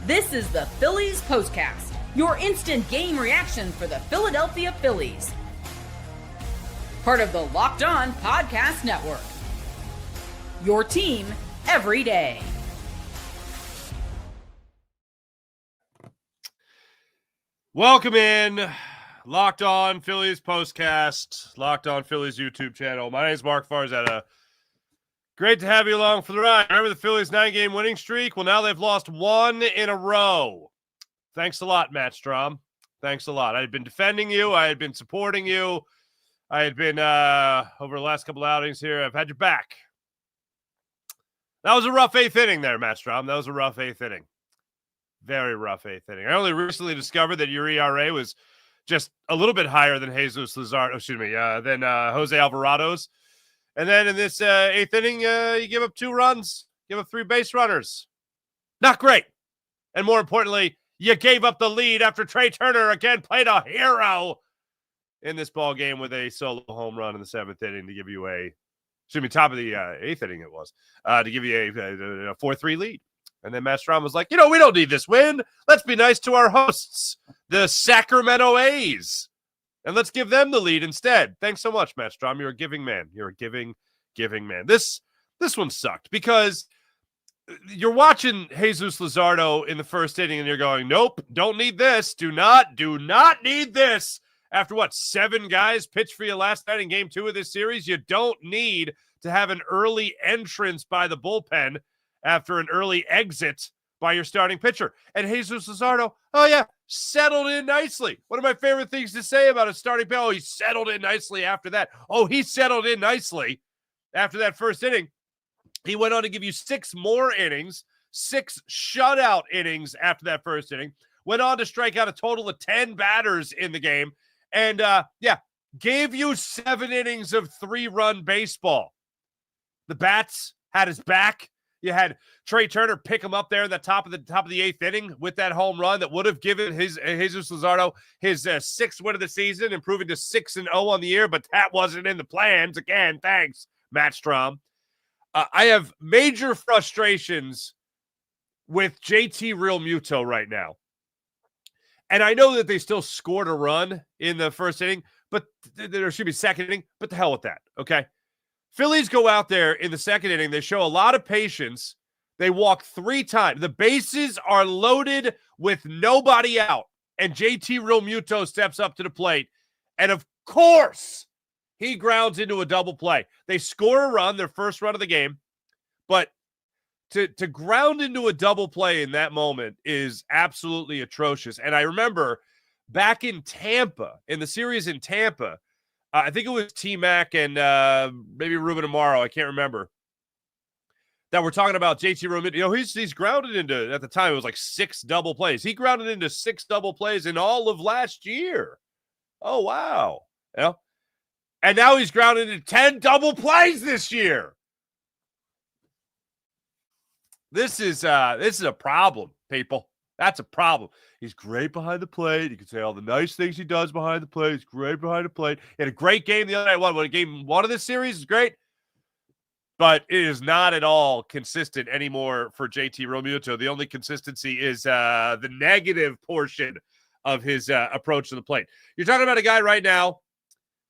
This is the Phillies Postcast, your instant game reaction for the Philadelphia Phillies. Part of the Locked On Podcast Network. Your team every day. Welcome in, Locked On Phillies Postcast, Locked On Phillies YouTube channel. My name is Mark Farzetta. Great to have you along for the ride. Remember the Phillies' 9-game winning streak? Well, now they've lost 1 in a row. Thanks a lot, Matt Strham. Thanks a lot. I had been defending you. I had been supporting you. I had been, over the last couple outings here, I've had your back. That was a rough 8th inning there, Matt Strham. That was a rough 8th inning. Very rough 8th inning. I only recently discovered that your ERA was just a little bit higher than Jesus Luzardo, than Jose Alvarado's. And then in this 8th inning, you give up 2 runs, give up 3 base runners. Not great. And more importantly, you gave up the lead after Trea Turner again played a hero in this ball game with a solo home run in the 7th inning to give you top of the 8th inning it was, to give you a 4-3 lead. And then Matt Strham was like, we don't need this win. Let's be nice to our hosts, the Sacramento A's. And let's give them the lead instead. Thanks so much, Matt Strham. You're a giving man. You're a giving man. This one sucked because you're watching Jesus Luzardo in the first inning and you're going, nope, don't need this. Do not need this. After 7 guys pitched for you last night in game 2 of this series, you don't need to have an early entrance by the bullpen after an early exit by your starting pitcher. And Jesus Luzardo, settled in nicely. One of my favorite things to say about a starting pitcher, he settled in nicely after that. He settled in nicely after that first inning. He went on to give you 6 more innings, 6 shutout innings after that first inning. Went on to strike out a total of 10 batters in the game. And, gave you 7 innings of 3-run baseball. The bats had his back. You had Trea Turner pick him up there in the top of the 8th inning with that home run that would have given Jesus Luzardo his 6th win of the season, improving to 6-0 on the year, but that wasn't in the plans. Again, thanks, Matt Strham. I have major frustrations with JT Realmuto right now. And I know that they still scored a run in the first inning, but there should be second inning, but the hell with that, okay? Phillies go out there in the second inning. They show a lot of patience. They walk 3 times. The bases are loaded with nobody out. And JT Realmuto steps up to the plate. And of course, he grounds into a double play. They score a run, their first run of the game. But to ground into a double play in that moment is absolutely atrocious. And I remember back in Tampa, in the series in Tampa, I think it was T-Mac and maybe Ruben Amaro, I can't remember, that we're talking about JT Realmuto. He's grounded into, at the time, it was 6 double plays. He grounded into 6 double plays in all of last year. Oh, wow. And now he's grounded into 10 double plays this year. This is a problem, people. That's a problem. He's great behind the plate. You can say all the nice things he does behind the plate. He's great behind the plate. He had a great game the other night. Game 1 of this series is great, but it is not at all consistent anymore for JT Realmuto. The only consistency is the negative portion of his approach to the plate. You're talking about a guy right now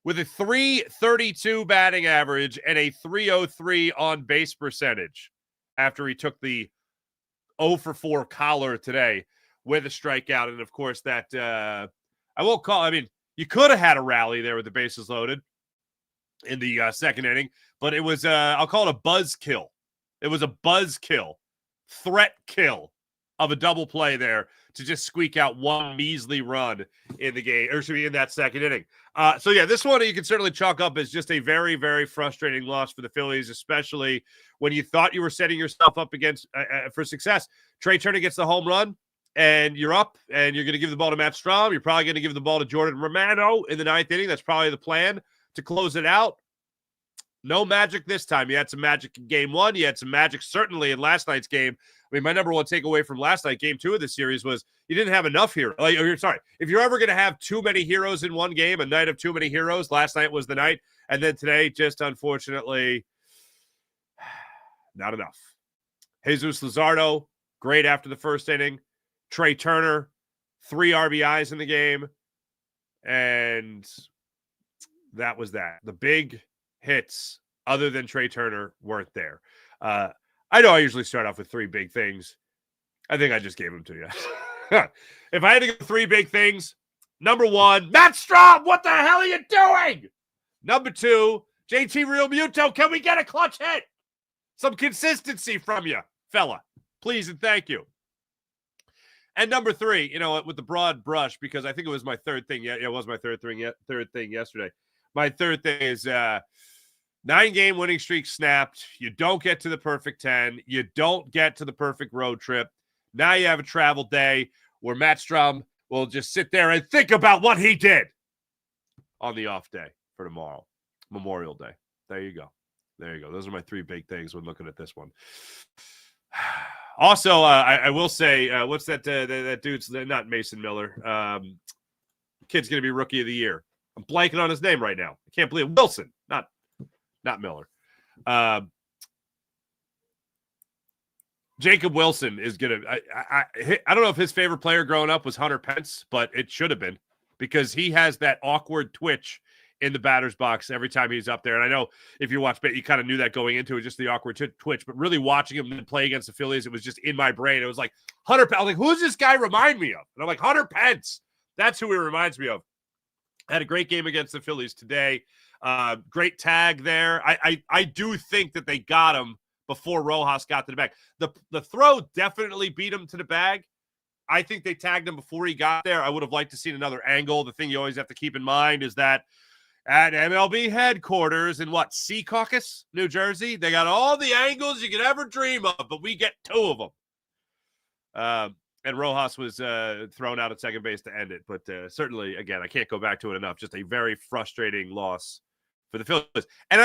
with a .332 batting average and a .303 on base percentage after he took the 0 for 4 collar today with a strikeout. And of course that, you could have had a rally there with the bases loaded in the second inning, but it was, I'll call it a buzz kill. It was a buzz kill, threat kill of a double play there to just squeak out 1 measly run in the game, or should be in that second inning. This one you can certainly chalk up as just a very, very frustrating loss for the Phillies, especially when you thought you were setting yourself up against for success. Trea Turner gets the home run, and you're up, and you're going to give the ball to Matt Strham. You're probably going to give the ball to Jordan Romano in the 9th inning. That's probably the plan to close it out. No magic this time. You had some magic in game 1. You had some magic certainly in last night's game. My number one takeaway from last night, game 2 of the series, was you didn't have enough heroes. If you're ever going to have too many heroes in one game, a night of too many heroes, last night was the night. And then today, just unfortunately, not enough. Jesus Luzardo, great after the first inning. Trea Turner, 3 RBIs in the game. And that was that. The big hits, other than Trea Turner, weren't there. I know I usually start off with 3 big things. I think I just gave them to you. If I had to go 3 big things, number 1, Matt Strham, what the hell are you doing? Number 2, JT Realmuto, can we get a clutch hit? Some consistency from you, fella. Please and thank you. And number 3, you know, with the broad brush, because I think it was my third thing. Yeah, it was my third thing yesterday. My third thing is 9-game winning streak snapped. You don't get to the perfect 10. You don't get to the perfect road trip. Now you have a travel day where Matt Strham will just sit there and think about what he did on the off day for tomorrow, Memorial Day. There you go. Those are my 3 big things when looking at this one. Also, I will say, what's that dude's, not Mason Miller. Kid's going to be Rookie of the Year. I'm blanking on his name right now. I can't believe it. Wilson, not Miller. Jacob Wilson is going to I don't know if his favorite player growing up was Hunter Pence, but it should have been, because he has that awkward twitch in the batter's box every time he's up there. And I know if you watch, you kind of knew that going into it, just the awkward twitch, but really watching him play against the Phillies, it was just in my brain. It was like, Hunter Pence. I was like, who's this guy remind me of? And I'm like, Hunter Pence. That's who he reminds me of. Had a great game against the Phillies today. Great tag there. I do think that they got him before Rojas got to the bag. The throw definitely beat him to the bag. I think they tagged him before he got there. I would have liked to see another angle. The thing you always have to keep in mind is that at MLB headquarters in Secaucus, New Jersey, they got all the angles you could ever dream of, but we get 2 of them. And Rojas was thrown out at second base to end it. But certainly, again, I can't go back to it enough. Just a very frustrating loss for the Phillies. And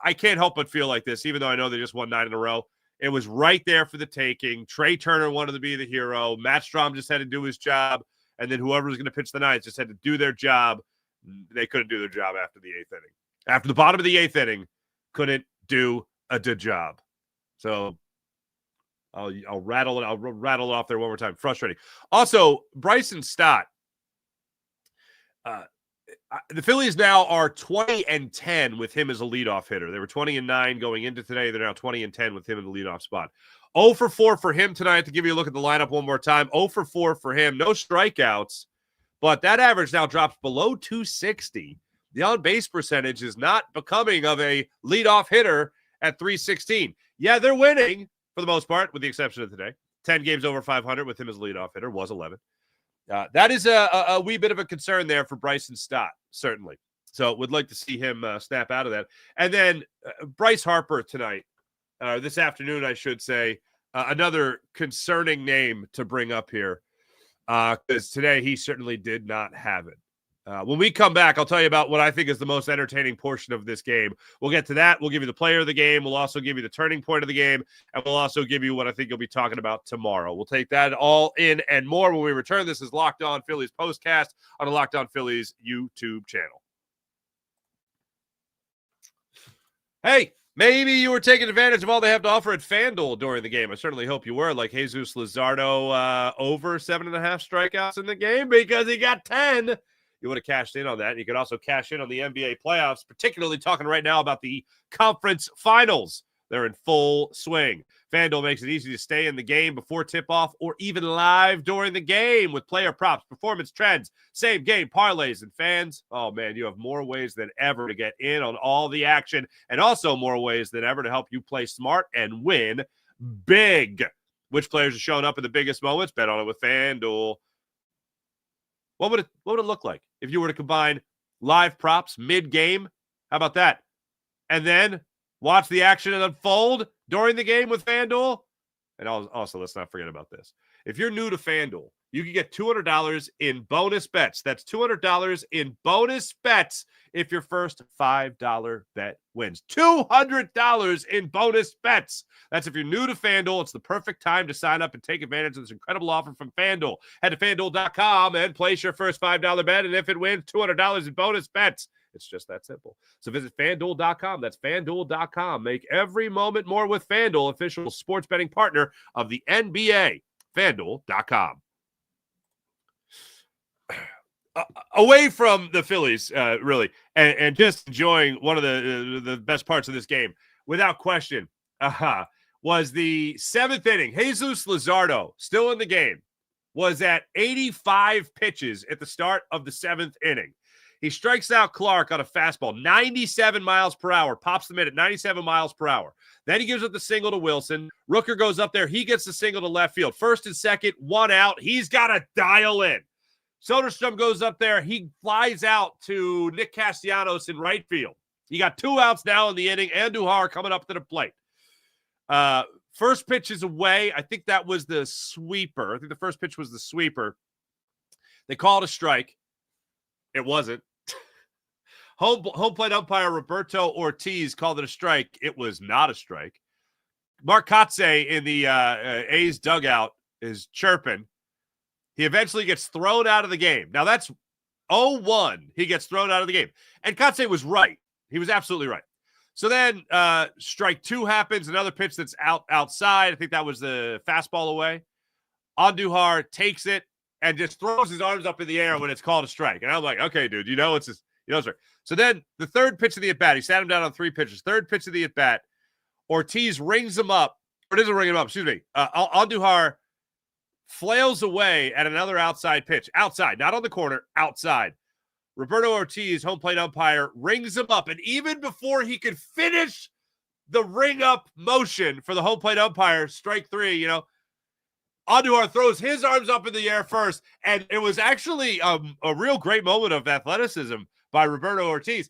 I can't help but feel like this, even though I know they just won 9 in a row. It was right there for the taking. Trea Turner wanted to be the hero. Matt Strham just had to do his job. And then whoever was going to pitch the ninth just had to do their job. They couldn't do their job after the 8th inning. After the bottom of the 8th inning, couldn't do a good job. So I'll rattle it. I'll rattle it off there one more time. Frustrating. Also, Bryson Stott. The Phillies now are 20-10 with him as a leadoff hitter. They were 20-9 going into today. They're now 20-10 with him in the leadoff spot. 0 for 4 for him tonight. To give you a look at the lineup one more time. 0 for 4 for him. No strikeouts. But that average now drops below 260. The on-base percentage is not becoming of a leadoff hitter at 316. Yeah, they're winning for the most part, with the exception of today. 10 games over 500 with him as leadoff hitter, was 11. That is a wee bit of a concern there for Bryson Stott, certainly. So would like to see him snap out of that. And then Bryce Harper tonight, this afternoon, I should say, another concerning name to bring up here. Because today he certainly did not have it. When we come back, I'll tell you about what I think is the most entertaining portion of this game. We'll get to that. We'll give you the player of the game. We'll also give you the turning point of the game. And we'll also give you what I think you'll be talking about tomorrow. We'll take that all in and more when we return. This is Locked On Phillies Postcast on the Locked On Phillies YouTube channel. Hey, maybe you were taking advantage of all they have to offer at FanDuel during the game. I certainly hope you were, like Jesus Luzardo over 7.5 strikeouts in the game because he got 10. You would have cashed in on that. You could also cash in on the NBA playoffs, particularly talking right now about the conference finals. They're in full swing. FanDuel makes it easy to stay in the game before tip-off or even live during the game with player props, performance trends, same-game parlays, and fans. Oh, man, you have more ways than ever to get in on all the action and also more ways than ever to help you play smart and win big. Which players are showing up in the biggest moments? Bet on it with FanDuel. What would it look like if you were to combine live props mid-game? How about that? And then watch the action unfold during the game with FanDuel. And also, let's not forget about this. If you're new to FanDuel, you can get $200 in bonus bets. That's $200 in bonus bets if your first $5 bet wins. $200 in bonus bets. That's if you're new to FanDuel. It's the perfect time to sign up and take advantage of this incredible offer from FanDuel. Head to FanDuel.com and place your first $5 bet. And if it wins, $200 in bonus bets. It's just that simple. So visit FanDuel.com. That's FanDuel.com. Make every moment more with FanDuel, official sports betting partner of the NBA. FanDuel.com. Away from the Phillies, really, and just enjoying one of the best parts of this game, without question, was the seventh inning. Jesus Luzardo, still in the game, was at 85 pitches at the start of the seventh inning. He strikes out Clark on a fastball, 97 miles per hour, pops the mid at 97 miles per hour. Then he gives up the single to Wilson. Rooker goes up there. He gets the single to left field. First and second, one out. He's got to dial in. Soderstrom goes up there. He flies out to Nick Castellanos in right field. You got 2 outs now in the inning. Andujar coming up to the plate. First pitch is away. I think that was the sweeper. I think the first pitch was the sweeper. They called a strike. It wasn't. Home plate umpire Roberto Ortiz called it a strike. It was not a strike. Mark Kotze in the A's dugout is chirping. He eventually gets thrown out of the game. Now that's 0-1. He gets thrown out of the game. And Kotze was right. He was absolutely right. So then strike 2 happens. Another pitch that's outside. I think that was the fastball away. Andujar takes it and just throws his arms up in the air when it's called a strike. And I'm like, okay, dude, it's just, strike. So then the third pitch of the at-bat, he sat him down on 3 pitches. Third pitch of the at-bat, Ortiz rings him up, or doesn't ring him up, excuse me. Andujar flails away at another outside pitch. Outside, not on the corner, outside. Roberto Ortiz, home plate umpire, rings him up. And even before he could finish the ring up motion for the home plate umpire, strike 3, Andujar throws his arms up in the air first. And it was actually a real great moment of athleticism by Roberto Ortiz.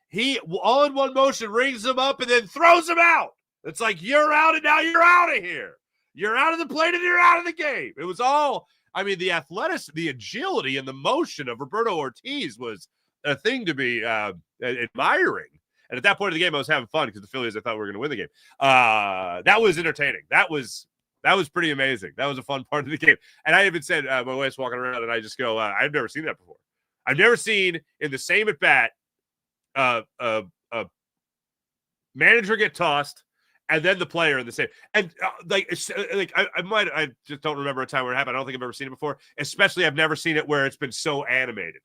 He, all in one motion, rings him up and then throws him out. It's like, you're out and now you're out of here. You're out of the plate and you're out of the game. It was all, the athleticism, the agility and the motion of Roberto Ortiz was a thing to be admiring. And at that point of the game, I was having fun because the Phillies, I thought we were going to win the game. That was entertaining. That was pretty amazing. That was a fun part of the game. And I even said, my wife's walking around and I just go, I've never seen that before. I've never seen in the same at bat a manager get tossed and then the player in the same. And I just don't remember a time where it happened. I don't think I've ever seen it before. Especially, I've never seen it where it's been so animated.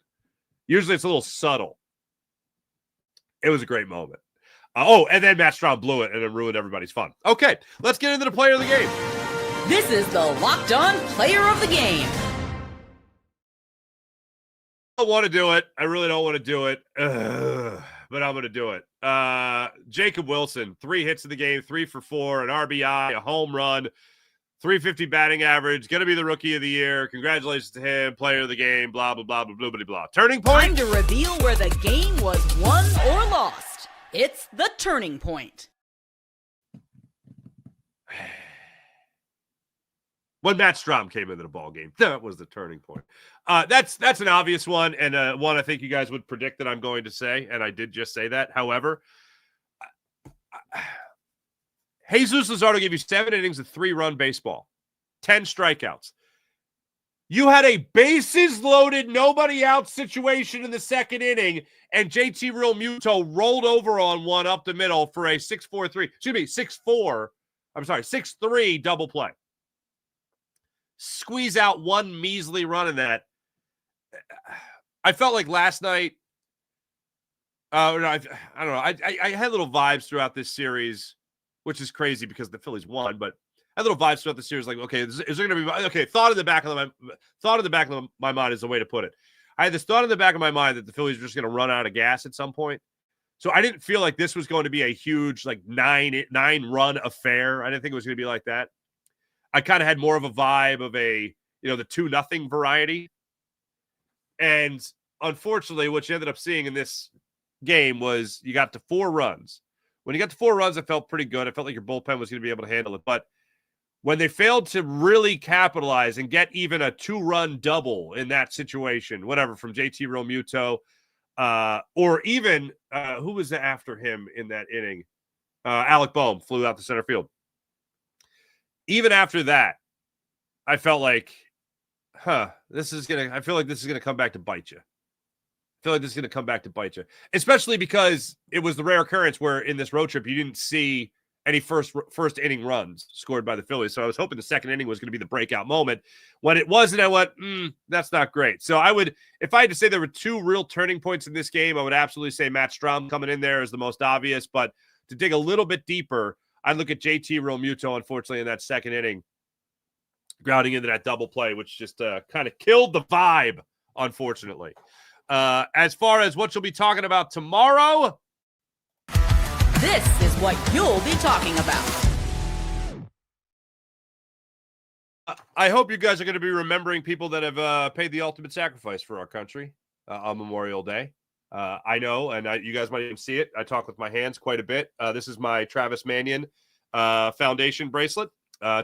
Usually, it's a little subtle. It was a great moment. And then Matt Strham blew it and it ruined everybody's fun. Okay, let's get into the player of the game. This is the Locked On Player of the Game. I don't want to do it. I really don't want to do it. But I'm going to do it. Jacob Wilson, 3 hits in the game, 3 for 4, an RBI, a home run, 350 batting average, going to be the rookie of the year. Congratulations to him, player of the game, blah, blah, blah, blah, blah, blah, blah. Turning point. Time to reveal where the game was won or lost. It's the turning point. When Matt Strham came into the ball game, that was the turning point. That's an obvious one, and one I think you guys would predict that I'm going to say, and I did just say that. However, Jesus Luzardo gave you 7 innings of 3-run baseball, 10 strikeouts. You had a bases-loaded, nobody out situation in the second inning, and JT Realmuto rolled over on one up the middle for a 6-3 double play. Squeeze out one measly run in that. I felt like last night, I don't know. I had little vibes throughout this series, which is crazy because the Phillies won, but I had little vibes throughout the series like, okay, is there going to be, thought in the back of my mind is the way to put it. I had this thought in the back of my mind that the Phillies were just going to run out of gas at some point. So I didn't feel like this was going to be a huge, like 9-run affair. I didn't think it was going to be like that. I kind of had more of a vibe of the 2-0 variety. And unfortunately, what you ended up seeing in this game was you got to 4 runs. When you got to 4 runs, I felt pretty good. I felt like your bullpen was going to be able to handle it. But when they failed to really capitalize and get even a 2-run double in that situation, whatever, from JT Realmuto, or even who was after him in that inning? Alec Bohm flew out to center field. Even after that, I felt like, I feel like this is gonna come back to bite you. Especially because it was the rare occurrence where in this road trip you didn't see any first inning runs scored by the Phillies. So I was hoping the second inning was going to be the breakout moment. When it wasn't, I went, that's not great. So I would, if I had to say there were two real turning points in this game, I would absolutely say Matt Strham coming in there is the most obvious. But to dig a little bit deeper, I'd look at JT Realmuto, unfortunately, in that second inning, grounding into that double play, which just kind of killed the vibe, unfortunately. As far as what you'll be talking about tomorrow, this is what you'll be talking about. I hope you guys are going to be remembering people that have paid the ultimate sacrifice for our country on Memorial Day. I know, and you guys might even see it. I talk with my hands quite a bit. This is my Travis Mannion Foundation bracelet.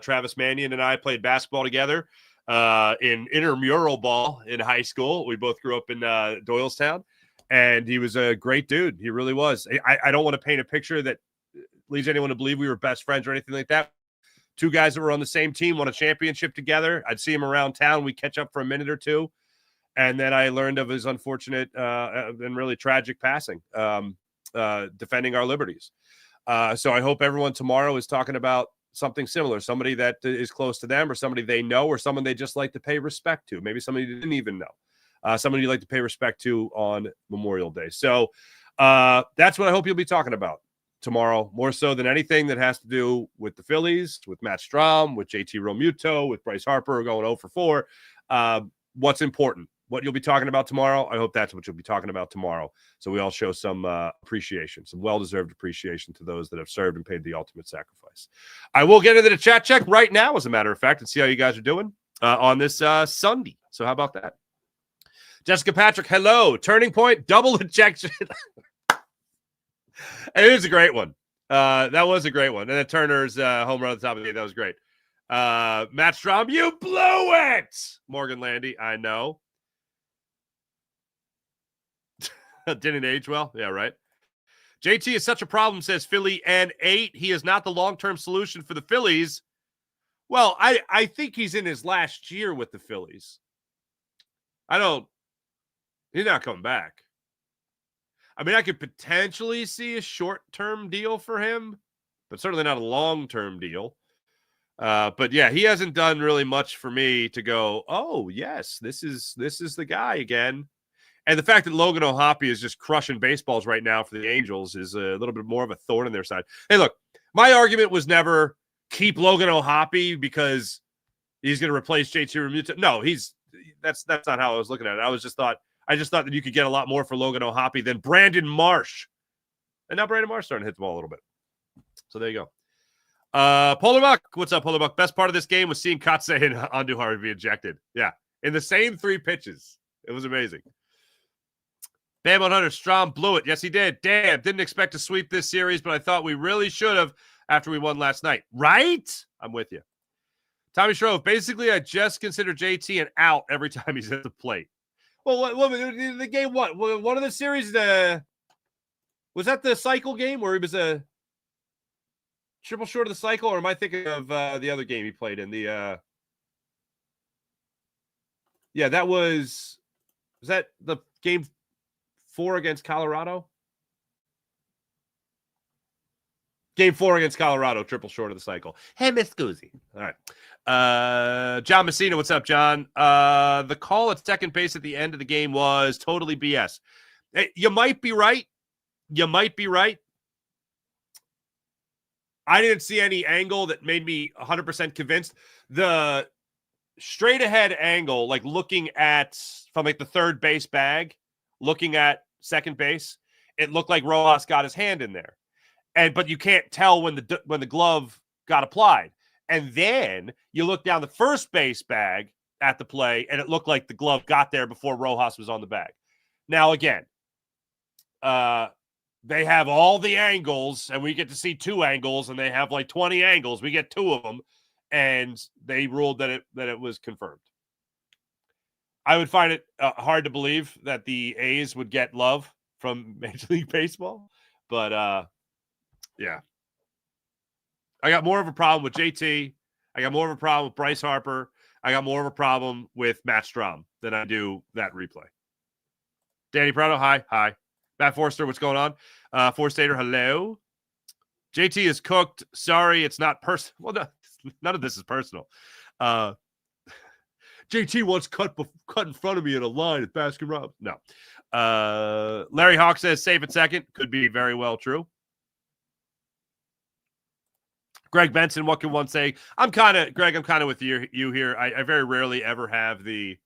Travis Mannion and I played basketball together in intramural ball in high school. We both grew up in Doylestown, and he was a great dude. He really was. I don't want to paint a picture that leads anyone to believe we were best friends or anything like that. Two guys that were on the same team won a championship together. I'd see him around town. We'd catch up for a minute or two. And then I learned of his unfortunate and really tragic passing, defending our liberties. So I hope everyone tomorrow is talking about something similar, somebody that is close to them or somebody they know or someone they just like to pay respect to, maybe somebody you didn't even know, somebody you like to pay respect to on Memorial Day. So that's what I hope you'll be talking about tomorrow, more so than anything that has to do with the Phillies, with Matt Strham, with JT Realmuto, with Bryce Harper going 0 for 4. What's important, what you'll be talking about tomorrow. I hope that's what you'll be talking about tomorrow. So we all show some appreciation, some well-deserved appreciation to those that have served and paid the ultimate sacrifice. I will get into the chat check right now, as a matter of fact, and see how you guys are doing on this Sunday. So how about that? Jessica Patrick, hello. Turning point, double ejection. It was a great one. That was a great one. And then Turner's home run at the top of the game. That was great. Matt Strham, you blew it. Morgan Landy, I know. Didn't age well. Yeah, right. JT is such a problem, says Philly and 8. He is not the long-term solution for the Phillies. Well, I think he's in his last year with the Phillies. He's not coming back. I mean, I could potentially see a short-term deal for him, but certainly not a long-term deal. But yeah, he hasn't done really much for me to go, oh, yes, this is the guy again. And the fact that Logan O'Hoppe is just crushing baseballs right now for the Angels is a little bit more of a thorn in their side. Hey, look, my argument was never keep Logan O'Hoppe because he's going to replace JT Realmuto. No, that's not how I was looking at it. I just thought that you could get a lot more for Logan O'Hoppe than Brandon Marsh. And now Brandon Marsh starting to hit the ball a little bit. So there you go. Polar Buck, what's up, Polar Buck? Best part of this game was seeing Kotsay and Andujar be ejected. Yeah, in the same 3 pitches. It was amazing. Bam 100, Strahm blew it. Yes, he did. Damn, didn't expect to sweep this series, but I thought we really should have after we won last night. Right? I'm with you. Tommy Shrove, basically, I just consider JT an out every time he's at the plate. Well, the game, what? One of the series, was that the cycle game where he was a triple short of the cycle, or am I thinking of the other game he played in? Yeah, that was that the game 4 against Colorado? Game 4 against Colorado, triple short of the cycle. Hey, Miss Guzzi. All right. John Messina, what's up, John? The call at second base at the end of the game was totally BS. You might be right. I didn't see any angle that made me 100% convinced. The straight ahead angle, like looking at from like the third base bag, looking at second base, it looked like Rojas got his hand in there. But you can't tell when the glove got applied. And then you look down the first base bag at the play, and it looked like the glove got there before Rojas was on the bag. Now, again, they have all the angles, and we get to see 2 angles, and they have like 20 angles. We get 2 of them, and they ruled that it was confirmed. I would find it hard to believe that the A's would get love from Major League Baseball, but yeah. I got more of a problem with JT. I got more of a problem with Bryce Harper. I got more of a problem with Matt Strham than I do that replay. Danny Prado, hi. Matt Forster, what's going on? Forstater, hello. JT is cooked. Sorry, it's not personal. Well, no, none of this is personal. JT once cut in front of me in a line at Baskin Robbins. No. Larry Hawk says safe at second. Could be very well true. Greg Benson, what can one say? I'm kind of with you here. I very rarely ever have the,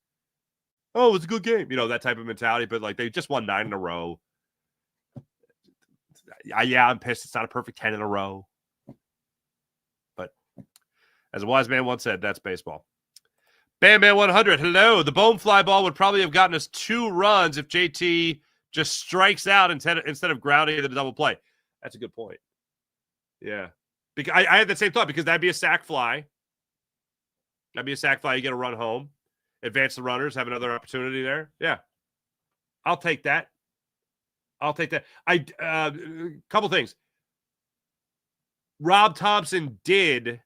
oh, it was a good game, that type of mentality. But like, they just won 9 in a row. Yeah, I'm pissed. It's not a perfect 10 in a row. But as a wise man once said, that's baseball. Bam Man 100, hello. The Bohm fly ball would probably have gotten us 2 runs if JT just strikes out instead of grounding into the double play. That's a good point. Yeah. Because I had the same thought, because that'd be a sac fly. That'd be a sac fly. You get a run home. Advance the runners. Have another opportunity there. Yeah. I'll take that. Couple things. Rob Thompson did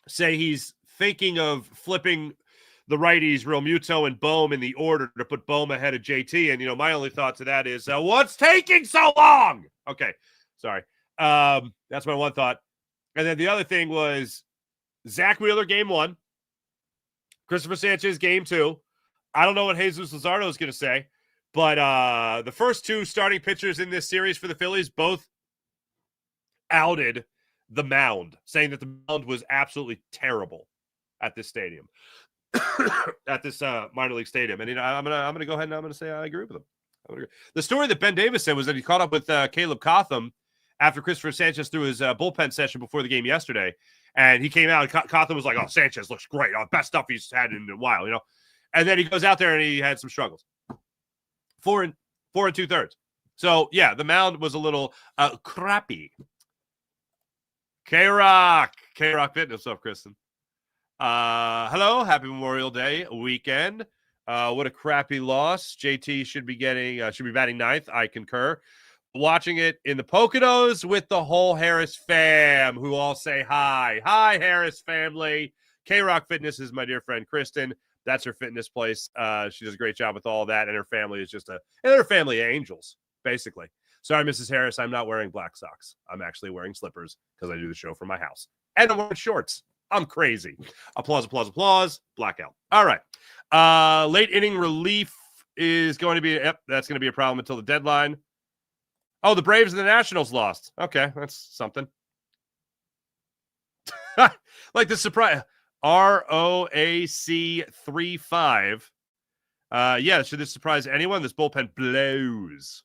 say he's thinking of flipping the righties, Realmuto and Bohm, in the order to put Bohm ahead of JT. And, my only thought to that is, what's taking so long? Okay. Sorry. That's my one thought. And then the other thing was Zach Wheeler, game 1. Christopher Sanchez, game 2. I don't know what Jesus Luzardo is going to say, but the first 2 starting pitchers in this series for the Phillies both outed the mound, saying that the mound was absolutely terrible at this stadium, at this minor league stadium. And I'm gonna go ahead and I'm gonna say I agree with him. The story that Ben Davis said was that he caught up with Caleb Cotham after Christopher Sanchez threw his bullpen session before the game yesterday, and he came out and Cotham was like, "Oh, Sanchez looks great. Best stuff he's had in a while," And then he goes out there and he had some struggles. 4 2/3. So yeah, the mound was a little crappy. K-Rock Fitness. What's up, Kristen? Hello, happy Memorial Day weekend. What a crappy loss. JT should be batting 9th. I concur. Watching it in the Poconos with the whole Harris fam, who all say hi. Hi, Harris family. K-Rock Fitness is my dear friend Kristen. That's her fitness place. She does a great job with all that, and her family is and they're family angels, basically. Sorry, Mrs. Harris, I'm not wearing black socks. I'm actually wearing slippers because I do the show from my house. And I'm wearing shorts. I'm crazy. Applause, applause, applause. Blackout. All right. Late inning relief is going to be, that's going to be a problem until the deadline. Oh, the Braves and the Nationals lost. Okay, that's something. Like the surprise. ROAC 35. Yeah, should this surprise anyone? This bullpen blows.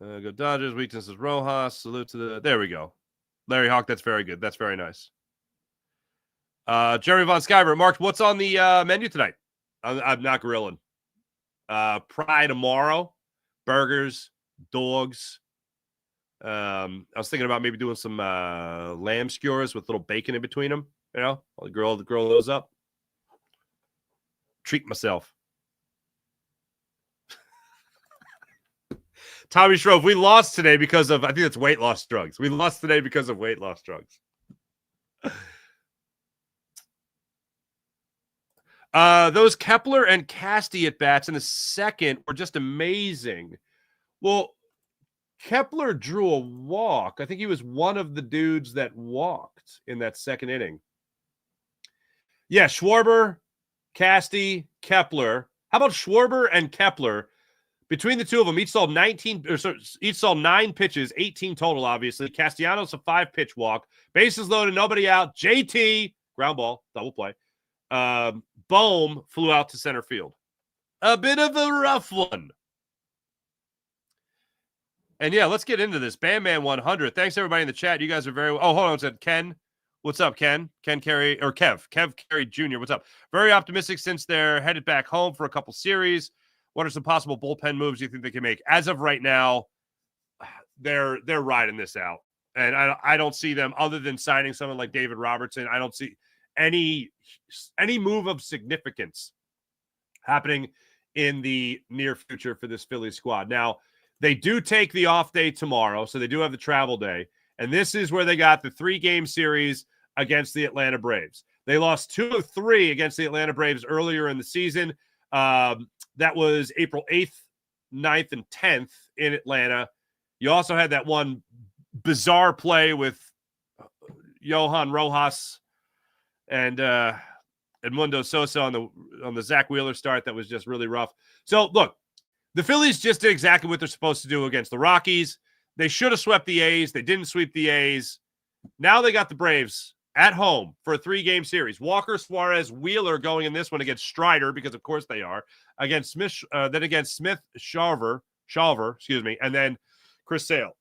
Go Dodgers. Weakness is Rojas. Salute to the... There we go. Larry Hawk, that's very good. That's very nice. Jeremy Von Skyver. Mark, what's on the menu tonight? I'm not grilling. Pry tomorrow. Burgers. Dogs. I was thinking about maybe doing some lamb skewers with little bacon in between them. I'll grill those up. Treat myself. Tommy Shrove, we lost today because of, I think it's weight loss drugs. We lost today because of weight loss drugs. Those Kepler and Casty at bats in the second were just amazing. Well, Kepler drew a walk. I think he was one of the dudes that walked in that second inning. Yeah, Schwarber, Casty, Kepler. How about Schwarber and Kepler? Between the two of them, each saw 9 pitches, 18 total, obviously. Castellanos, a 5-pitch walk. Bases loaded, nobody out. JT, ground ball, double play. Bohm flew out to center field. A bit of a rough one. And yeah, let's get into this. Bam Man 100. Thanks, everybody in the chat. You guys are very... Oh, hold on. It said Ken. What's up, Ken? Kev Carey Jr. What's up? Very optimistic since they're headed back home for a couple series. What are some possible bullpen moves you think they can make? As of right now, they're riding this out. And I don't see them, other than signing someone like David Robertson, I don't see any move of significance happening in the near future for this Phillies squad. Now, they do take the off day tomorrow, so they do have the travel day. And this is where they got the 3-game series against the Atlanta Braves. They lost 2 of 3 against the Atlanta Braves earlier in the season. That was April 8th 9th, and 10th in Atlanta. You also had that one bizarre play with Johan Rojas and Edmundo Sosa on the Zach Wheeler start that was just really rough. So, look, the Phillies just did exactly what they're supposed to do against the Rockies. They should have swept the A's. They didn't sweep the A's. Now they got the Braves at home for a 3-game series. Walker, Suarez, Wheeler going in this one against Strider, because of course they are, against Smith, then against Smith, Shalver, and then Chris Sale.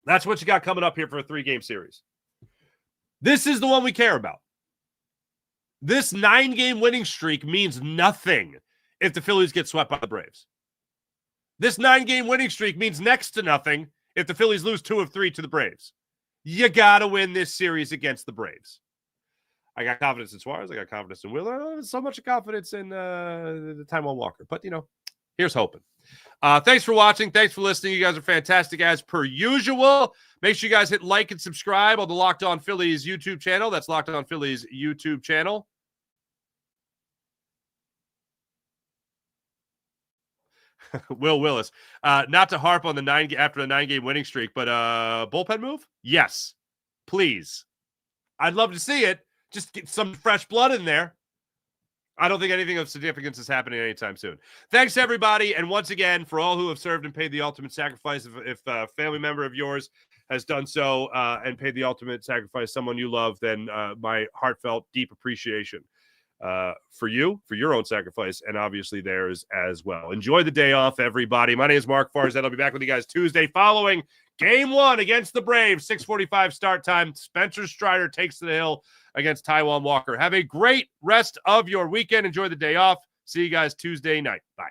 That's what you got coming up here for a 3-game series. This is the one we care about. This 9-game winning streak means nothing if the Phillies get swept by the Braves. This 9-game winning streak means next to nothing if the Phillies lose 2 of 3 to the Braves. You got to win this series against the Braves. I got confidence in Suarez. I got confidence in Wheeler. I don't have so much confidence in the Taijuan Walker. But, here's hoping. Thanks for watching. Thanks for listening. You guys are fantastic as per usual. Make sure you guys hit like and subscribe on the Locked On Phillies YouTube channel. That's Locked On Phillies YouTube channel. Will Willis. Not to harp on after the 9-game winning streak, but bullpen move? Yes. Please. I'd love to see it. Just get some fresh blood in there. I don't think anything of significance is happening anytime soon. Thanks, everybody. And once again, for all who have served and paid the ultimate sacrifice, if a family member of yours has done so and paid the ultimate sacrifice, someone you love, then my heartfelt, deep appreciation for you, for your own sacrifice, and obviously theirs as well. Enjoy the day off, everybody. My name is Mark Farzad. I'll be back with you guys Tuesday following Game 1 against the Braves, 6:45 start time. Spencer Strider takes to the hill against Taijuan Walker. Have a great rest of your weekend. Enjoy the day off. See you guys Tuesday night. Bye.